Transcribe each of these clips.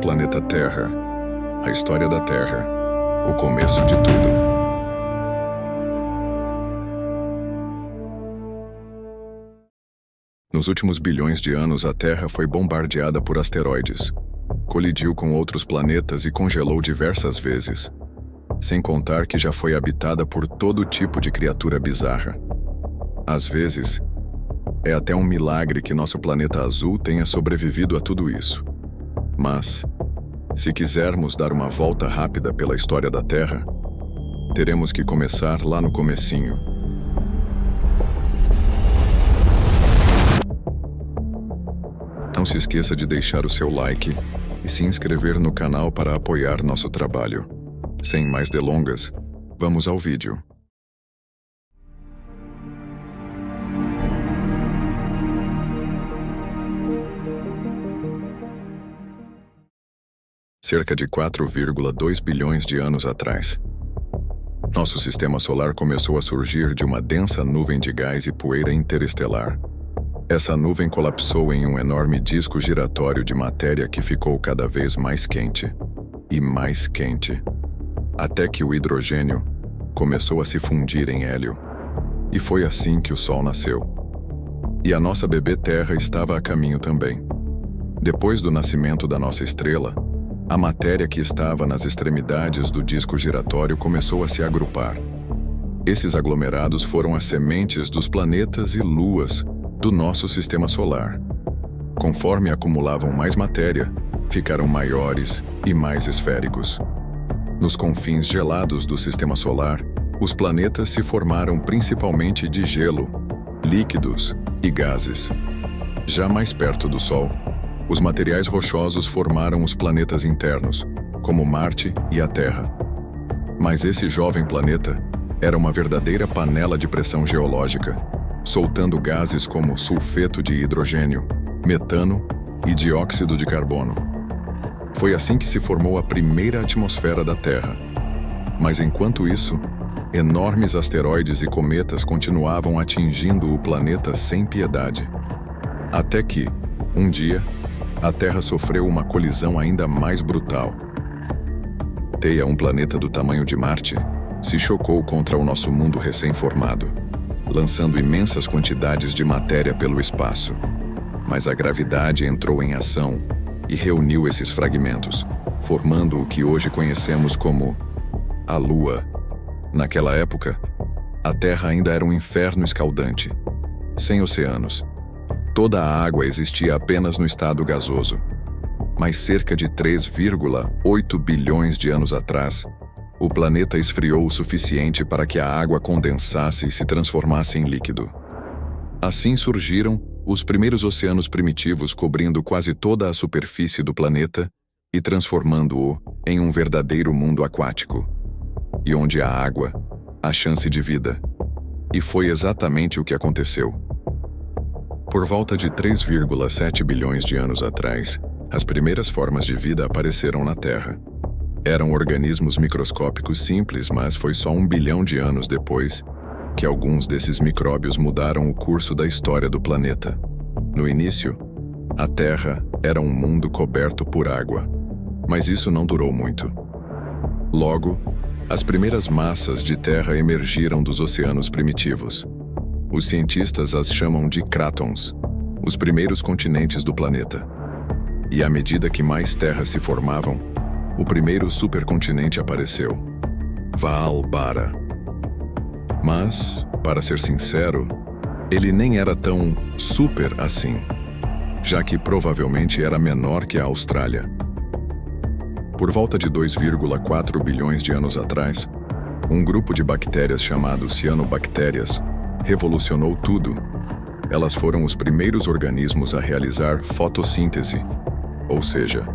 Planeta Terra. A história da Terra. O começo de tudo. Nos últimos bilhões de anos, a Terra foi bombardeada por asteroides. Colidiu com outros planetas e congelou diversas vezes. Sem contar que já foi habitada por todo tipo de criatura bizarra. Às vezes, é até um milagre que nosso planeta azul tenha sobrevivido a tudo isso. Mas, se quisermos dar uma volta rápida pela história da Terra, teremos que começar lá no comecinho. Não se esqueça de deixar o seu like e se inscrever no canal para apoiar nosso trabalho. Sem mais delongas, vamos ao vídeo. Cerca de 4,2 bilhões de anos atrás, nosso sistema solar começou a surgir de uma densa nuvem de gás e poeira interestelar. Essa nuvem colapsou em um enorme disco giratório de matéria que ficou cada vez mais quente e mais quente, até que o hidrogênio começou a se fundir em hélio. E foi assim que o Sol nasceu. E a nossa bebê Terra estava a caminho também. Depois do nascimento da nossa estrela, a matéria que estava nas extremidades do disco giratório começou a se agrupar. Esses aglomerados foram as sementes dos planetas e luas do nosso sistema solar. Conforme acumulavam mais matéria, ficaram maiores e mais esféricos. Nos confins gelados do sistema solar, os planetas se formaram principalmente de gelo, líquidos e gases. Já mais perto do Sol, os materiais rochosos formaram os planetas internos, como Marte e a Terra. Mas esse jovem planeta era uma verdadeira panela de pressão geológica, soltando gases como sulfeto de hidrogênio, metano e dióxido de carbono. Foi assim que se formou a primeira atmosfera da Terra. Mas enquanto isso, enormes asteroides e cometas continuavam atingindo o planeta sem piedade. Até que, um dia, a Terra sofreu uma colisão ainda mais brutal. Theia, um planeta do tamanho de Marte, se chocou contra o nosso mundo recém-formado, lançando imensas quantidades de matéria pelo espaço. Mas a gravidade entrou em ação e reuniu esses fragmentos, formando o que hoje conhecemos como a Lua. Naquela época, a Terra ainda era um inferno escaldante, sem oceanos. Toda a água existia apenas no estado gasoso. Mas cerca de 3,8 bilhões de anos atrás, o planeta esfriou o suficiente para que a água condensasse e se transformasse em líquido. Assim surgiram os primeiros oceanos primitivos, cobrindo quase toda a superfície do planeta e transformando-o em um verdadeiro mundo aquático, e onde há água, há chance de vida. E foi exatamente o que aconteceu. Por volta de 3,7 bilhões de anos atrás, as primeiras formas de vida apareceram na Terra. Eram organismos microscópicos simples, mas foi só 1 bilhão de anos depois que alguns desses micróbios mudaram o curso da história do planeta. No início, a Terra era um mundo coberto por água, mas isso não durou muito. Logo, as primeiras massas de terra emergiram dos oceanos primitivos. Os cientistas as chamam de crátons, os primeiros continentes do planeta. E à medida que mais terras se formavam, o primeiro supercontinente apareceu, Vaalbara. Mas, para ser sincero, ele nem era tão super assim, já que provavelmente era menor que a Austrália. Por volta de 2,4 bilhões de anos atrás, um grupo de bactérias chamado cianobactérias revolucionou tudo. Elas foram os primeiros organismos a realizar fotossíntese, ou seja,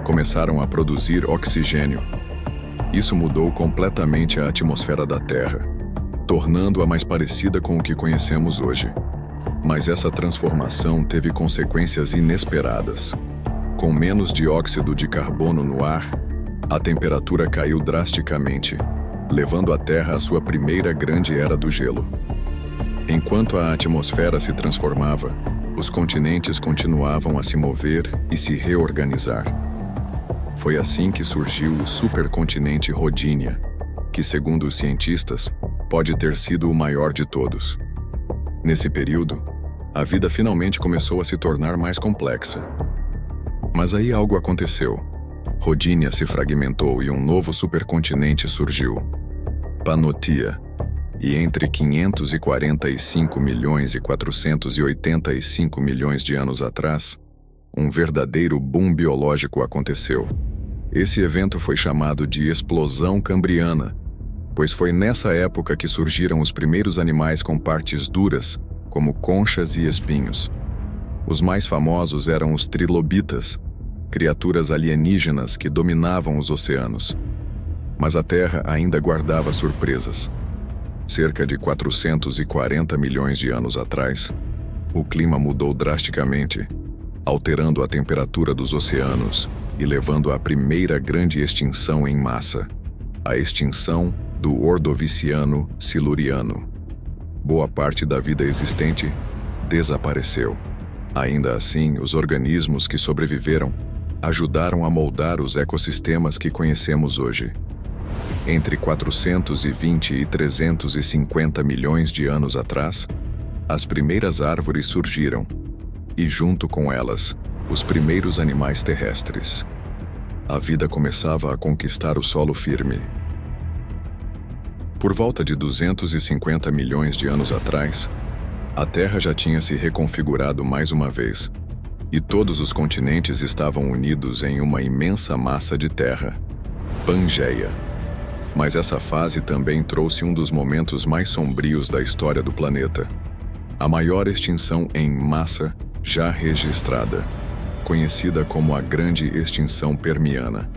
começaram a produzir oxigênio. Isso mudou completamente a atmosfera da Terra, tornando-a mais parecida com o que conhecemos hoje. Mas essa transformação teve consequências inesperadas. Com menos dióxido de carbono no ar, a temperatura caiu drasticamente, levando a Terra à sua primeira grande era do gelo. Enquanto a atmosfera se transformava, os continentes continuavam a se mover e se reorganizar. Foi assim que surgiu o supercontinente Rodinia, que, segundo os cientistas, pode ter sido o maior de todos. Nesse período, a vida finalmente começou a se tornar mais complexa. Mas aí algo aconteceu. Rodinia se fragmentou e um novo supercontinente surgiu, Pannotia, e entre 545 milhões e 485 milhões de anos atrás, um verdadeiro boom biológico aconteceu. Esse evento foi chamado de Explosão Cambriana, pois foi nessa época que surgiram os primeiros animais com partes duras, como conchas e espinhos. Os mais famosos eram os trilobitas, criaturas alienígenas que dominavam os oceanos. Mas a Terra ainda guardava surpresas. Cerca de 440 milhões de anos atrás, o clima mudou drasticamente, alterando a temperatura dos oceanos e levando à primeira grande extinção em massa, a extinção do Ordoviciano siluriano. Boa parte da vida existente desapareceu. Ainda assim, os organismos que sobreviveram ajudaram a moldar os ecossistemas que conhecemos hoje. Entre 420 e 350 milhões de anos atrás, as primeiras árvores surgiram, e junto com elas, os primeiros animais terrestres. A vida começava a conquistar o solo firme. Por volta de 250 milhões de anos atrás, a Terra já tinha se reconfigurado mais uma vez, e todos os continentes estavam unidos em uma imensa massa de terra, Pangeia. Mas essa fase também trouxe um dos momentos mais sombrios da história do planeta. A maior extinção em massa já registrada, conhecida como a Grande Extinção Permiana.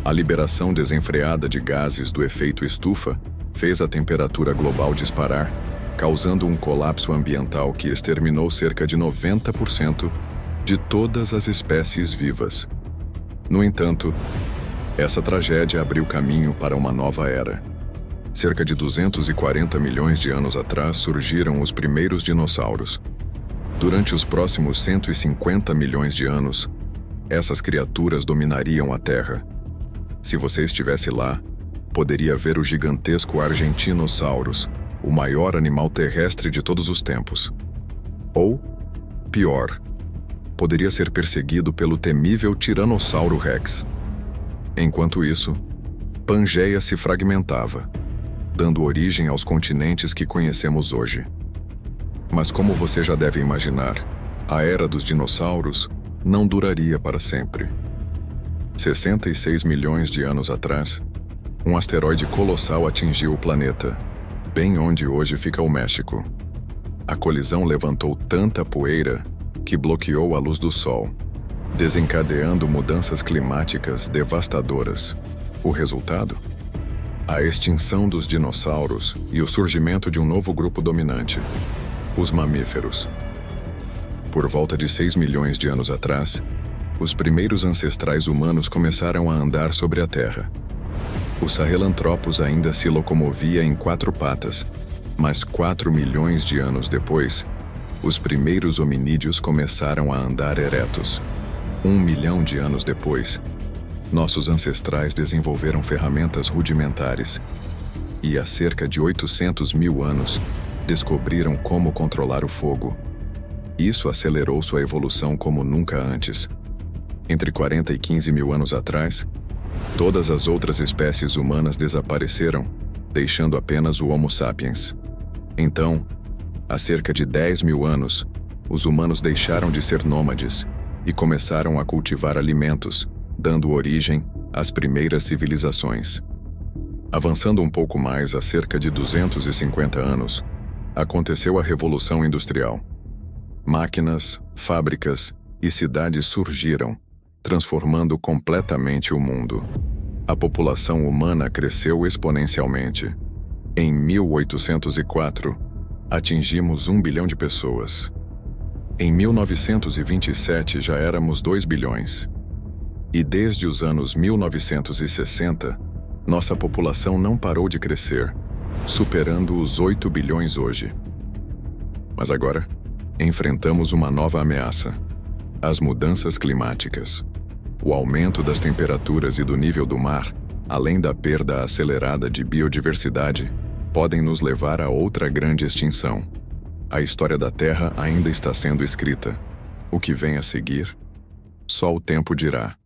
A liberação desenfreada de gases do efeito estufa fez a temperatura global disparar, causando um colapso ambiental que exterminou cerca de 90% de todas as espécies vivas. No entanto, essa tragédia abriu caminho para uma nova era. Cerca de 240 milhões de anos atrás surgiram os primeiros dinossauros. Durante os próximos 150 milhões de anos, essas criaturas dominariam a Terra. Se você estivesse lá, poderia ver o gigantesco Argentinosaurus, o maior animal terrestre de todos os tempos. Ou, pior, poderia ser perseguido pelo temível Tiranossauro Rex. Enquanto isso, Pangeia se fragmentava, dando origem aos continentes que conhecemos hoje. Mas como você já deve imaginar, a era dos dinossauros não duraria para sempre. 66 milhões de anos atrás, um asteroide colossal atingiu o planeta, bem onde hoje fica o México. A colisão levantou tanta poeira que bloqueou a luz do Sol, desencadeando mudanças climáticas devastadoras. O resultado? A extinção dos dinossauros e o surgimento de um novo grupo dominante, os mamíferos. Por volta de 6 milhões de anos atrás, os primeiros ancestrais humanos começaram a andar sobre a Terra. O Sahelanthropus ainda se locomovia em 4 patas, mas 4 milhões de anos depois, os primeiros hominídeos começaram a andar eretos. 1 milhão de anos depois, nossos ancestrais desenvolveram ferramentas rudimentares e, há cerca de 800 mil anos, descobriram como controlar o fogo. Isso acelerou sua evolução como nunca antes. Entre 40 e 15 mil anos atrás, todas as outras espécies humanas desapareceram, deixando apenas o Homo sapiens. Então, há cerca de 10 mil anos, os humanos deixaram de ser nômades e começaram a cultivar alimentos, dando origem às primeiras civilizações. Avançando um pouco mais, há cerca de 250 anos, aconteceu a Revolução Industrial. Máquinas, fábricas e cidades surgiram, transformando completamente o mundo. A população humana cresceu exponencialmente. Em 1804, atingimos 1 bilhão de pessoas. Em 1927 já éramos 2 bilhões. E desde os anos 1960, nossa população não parou de crescer, superando os 8 bilhões hoje. Mas agora, enfrentamos uma nova ameaça: as mudanças climáticas. O aumento das temperaturas e do nível do mar, além da perda acelerada de biodiversidade, podem nos levar a outra grande extinção. A história da Terra ainda está sendo escrita. O que vem a seguir? Só o tempo dirá.